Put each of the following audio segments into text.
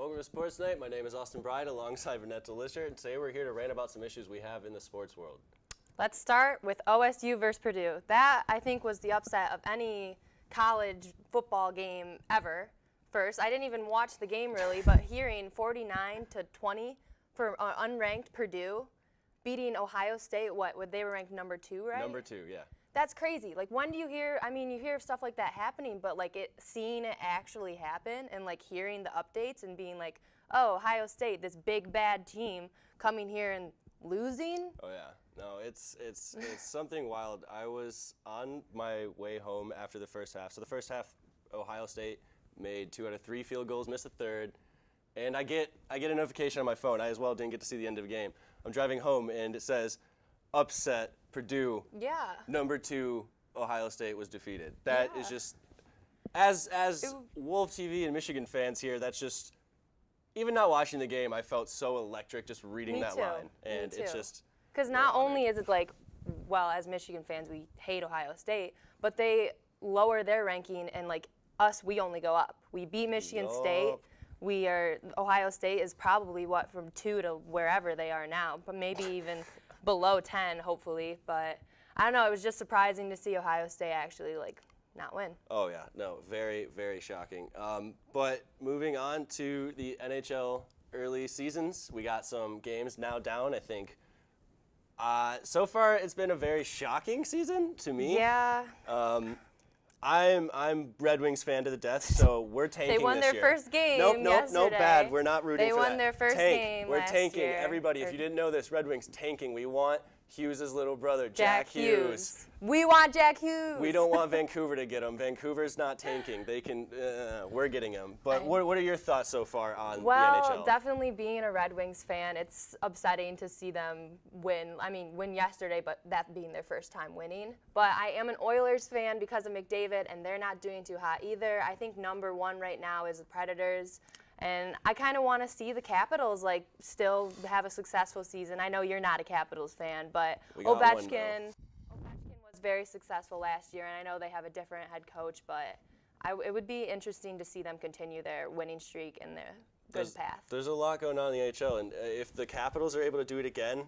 Welcome to Sportsnite. My name is Austin Bride alongside Vanessa Lisher, and today we're here to rant about some issues we have in the sports world. Let's start with OSU versus Purdue. That, I think, was the upset of any college football game ever. First, I didn't even watch the game really, but hearing 49-20 for unranked Purdue beating Ohio State, they were ranked number 2, right? Number 2, yeah. That's crazy. Like, when do you hear, I mean, you hear stuff like that happening, but like seeing it actually happen and like hearing the updates and being like, oh, Ohio State, this big bad team coming here and losing? Oh yeah. No, it's something wild. I was on my way home after the first half. So the first half, Ohio State made 2 out of 3 field goals, missed a third, and I get a notification on my phone. I as well didn't get to see the end of the game. I'm driving home and it says, upset Purdue. Yeah. Number 2, Ohio State was defeated. That is just, as Wolv TV and Michigan fans here, that's just, even not watching the game, I felt so electric just reading that line. And it's just. Because not only is it like, well, as Michigan fans, we hate Ohio State, but they lower their ranking and like us, we only go up. We beat Michigan State. Ohio State is probably from 2 to wherever they are now, but maybe even below 10, hopefully. But I don't know, it was just surprising to see Ohio State actually like not win. Oh yeah, no, very, very shocking. But moving on to the NHL early seasons, we got some games now down, I think. So far, it's been a very shocking season to me. Yeah. I'm Red Wings fan to the death, so we're tanking this year. They won their first game yesterday. Nope, bad. We're not rooting for that. They won their first game We're last tanking. year. Everybody, if you didn't know this, Red Wings tanking. We want Hughes' little brother, Jack Hughes. We want Jack Hughes. We don't want Vancouver to get him. Vancouver's not tanking. They can. We're getting him. But what are your thoughts so far on the NHL? Well, definitely being a Red Wings fan, it's upsetting to see them win. I mean, win yesterday, but that being their first time winning. But I am an Oilers fan because of McDavid, and they're not doing too hot either. I think number 1 right now is the Predators. And I kind of want to see the Capitals like still have a successful season. I know you're not a Capitals fan, but Ovechkin was very successful last year, and I know they have a different head coach, but it would be interesting to see them continue their winning streak in the good path. There's a lot going on in the NHL, and if the Capitals are able to do it again,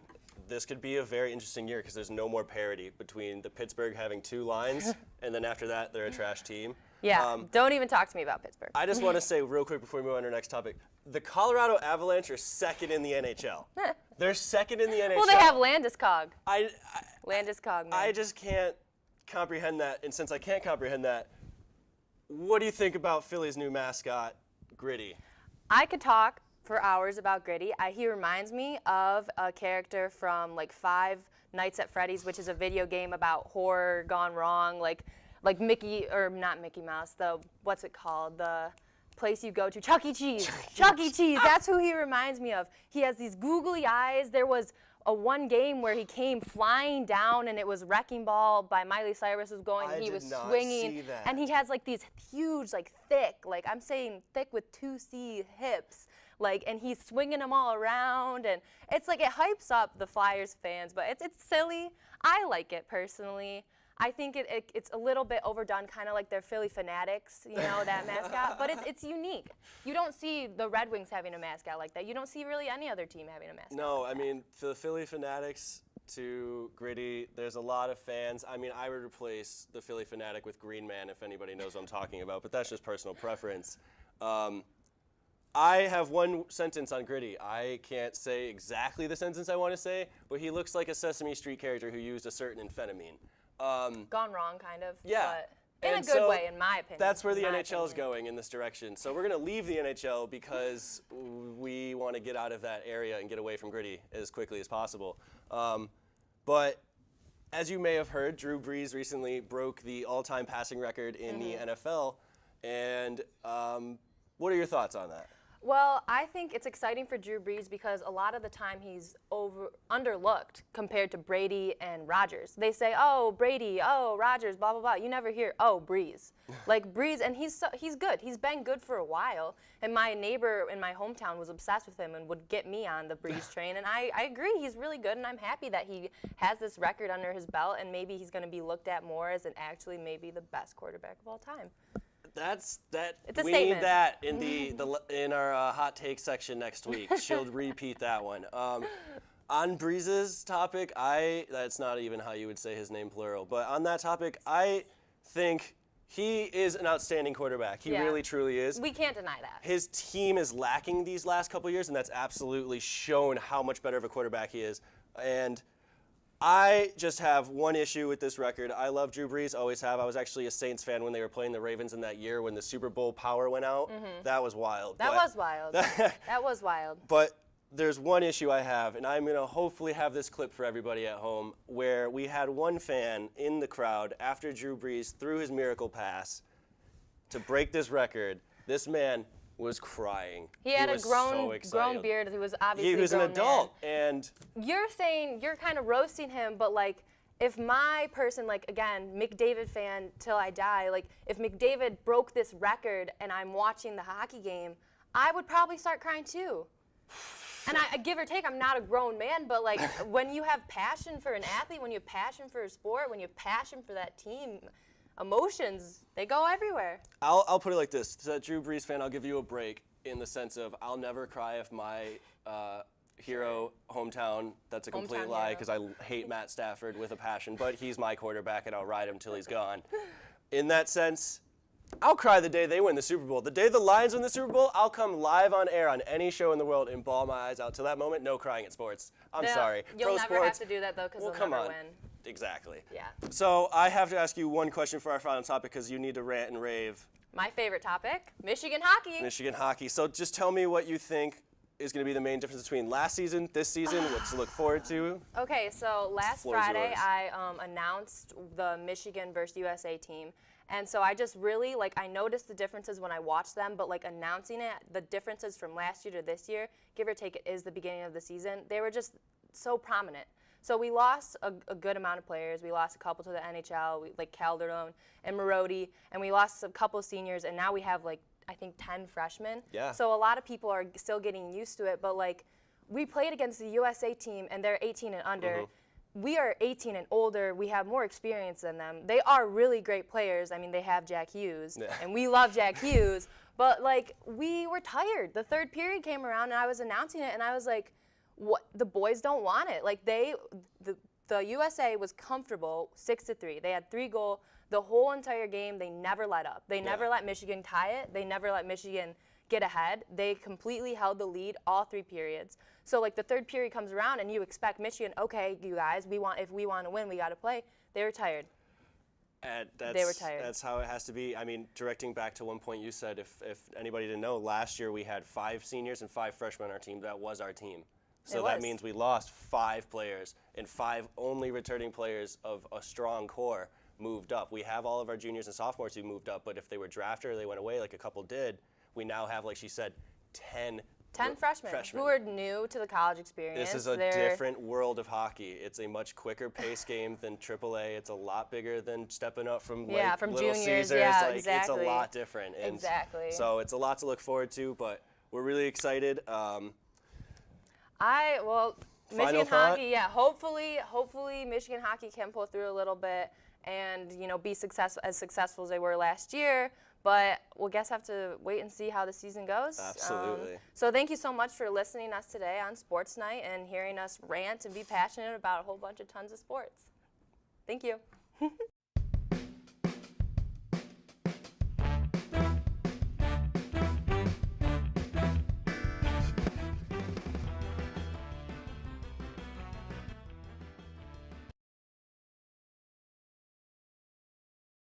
this could be a very interesting year because there's no more parity between the Pittsburgh having 2 lines, and then after that, they're a trash team. Yeah, don't even talk to me about Pittsburgh. I just want to say real quick before we move on to our next topic, the Colorado Avalanche are 2nd in the NHL. They're 2nd in the NHL. Well, they have Landeskog. Landeskog, man. I just can't comprehend that, and since I can't comprehend that, what do you think about Philly's new mascot, Gritty? I could talk for hours about Gritty. He reminds me of a character from like Five Nights at Freddy's, which is a video game about horror gone wrong, like Mickey, or not Mickey Mouse, what's it called? The place you go to, Chuck E. Cheese. Chuck E. Cheese, that's who he reminds me of. He has these googly eyes. There was one game where he came flying down and it was Wrecking Ball by Miley Cyrus was going and he was swinging. And he has like these huge, like thick, like I'm saying thick with 2C hips. Like, and he's swinging them all around, and it's like it hypes up the Flyers fans, but it's silly. I like it personally. I think it's a little bit overdone, kind of like their Philly Fanatics, you know, that mascot. But it's unique. You don't see the Red Wings having a mascot like that. You don't see really any other team having a mascot. No, like I mean, for the Philly Fanatics to Gritty, there's a lot of fans. I mean, I would replace the Philly Fanatic with Green Man if anybody knows what I'm talking about, but that's just personal preference. I have one sentence on Gritty. I can't say exactly the sentence I want to say, but he looks like a Sesame Street character who used a certain amphetamine. Gone wrong, kind of. Yeah. But in a good way, in my opinion. That's where the NHL is going in this direction. So we're going to leave the NHL because we want to get out of that area and get away from Gritty as quickly as possible. But as you may have heard, Drew BREES recently broke the all-time passing record in the NFL. And what are your thoughts on that? Well, I think it's exciting for Drew BREES because a lot of the time he's underlooked compared to Brady and Rodgers. They say, oh, Brady, oh, Rodgers, blah, blah, blah. You never hear, oh, BREES. Like BREES, and he's good. He's been good for a while. And my neighbor in my hometown was obsessed with him and would get me on the BREES train. And I agree, he's really good, and I'm happy that he has this record under his belt, and maybe he's going to be looked at more as actually maybe the best quarterback of all time. It's a we statement. need that in in our hot take section next week. She'll repeat that one. On Breeze's topic, that's not even how you would say his name plural, but on that topic, I think he is an outstanding quarterback. He really, truly is. We can't deny that. His team is lacking these last couple years, and that's absolutely shown how much better of a quarterback he is. And I just have one issue with this record. I love Drew Brees, always have. I was actually a Saints fan when they were playing the Ravens in that year when the Super Bowl power went out. That was wild. That was wild. That was wild. But there's one issue I have, and I'm going to hopefully have this clip for everybody at home, where we had one fan in the crowd after Drew Brees threw his miracle pass to break this record. This man was crying. He had a grown beard. He was obviously he was a grown an adult, man. and You're saying, you're kind of roasting him, but like, if my person, like, again, McDavid fan till I die, like, if McDavid broke this record and I'm watching the hockey game, I would probably start crying too. And I give or take, I'm not a grown man, but like, when you have passion for an athlete, when you have passion for a sport, when you have passion for that team, emotions, they go everywhere. I'll put it like this. To that Drew Brees fan, I'll give you a break in the sense of I'll never cry if my hero hometown, that's a complete lie because I hate Matt Stafford with a passion, but he's my quarterback and I'll ride him till he's gone. In that sense, I'll cry the day they win the Super Bowl. The day the Lions win the Super Bowl, I'll come live on air on any show in the world and bawl my eyes out. Till that moment, no crying at sports. I'm sorry. You'll never have to do that though because they'll never win. Exactly. Yeah. So I have to ask you one question for our final topic because you need to rant and rave. My favorite topic, Michigan hockey. Michigan hockey. So just tell me what you think is going to be the main difference between last season, this season, what to look forward to. Okay, so last Floor's Friday yours. I announced the Michigan versus USA team. And so I just really, like, I noticed the differences when I watched them, but like announcing it, the differences from last year to this year, give or take, it is the beginning of the season. They were just so prominent. So we lost a good amount of players. We lost a couple to the NHL, like Calderon and Marody, and we lost a couple of seniors, and now we have like, I think 10 freshmen. Yeah. So a lot of people are still getting used to it, but like, we played against the USA team, and they're 18 and under. We are 18 and older. We have more experience than them. They are really great players. I mean, they have Jack Hughes, and we love Jack Hughes. But like, we were tired. The third period came around, and I was announcing it, and I was like, "What? The boys don't want it." Like the USA was comfortable 6-3. They had 3 goals the whole entire game. They never let up. They never let Michigan tie it. They never let Michigan get ahead. They completely held the lead all 3 periods. So like the third period comes around and you expect Michigan, okay, you guys, if we want to win, we got to play. They were tired. They were tired. That's how it has to be. I mean, directing back to one point you said, if anybody didn't know, last year we had 5 seniors and 5 freshmen on our team. That was our team. So that means we lost 5 players, and 5 only returning players of a strong core moved up. We have all of our juniors and sophomores who moved up, but if they were drafted or they went away, like a couple did, we now have, like she said, 10 freshmen who are new to the college experience. This is a different world of hockey. It's a much quicker pace game than AAA. It's a lot bigger than stepping up from from Little juniors. Caesars. Yeah, like, exactly. It's a lot different. And exactly. So it's a lot to look forward to, but we're really excited. Michigan hockey, yeah. Hopefully Michigan hockey can pull through a little bit and be as successful as they were last year. But we'll have to wait and see how the season goes. Absolutely. So thank you so much for listening to us today on Sportsnite and hearing us rant and be passionate about a whole bunch of tons of sports. Thank you.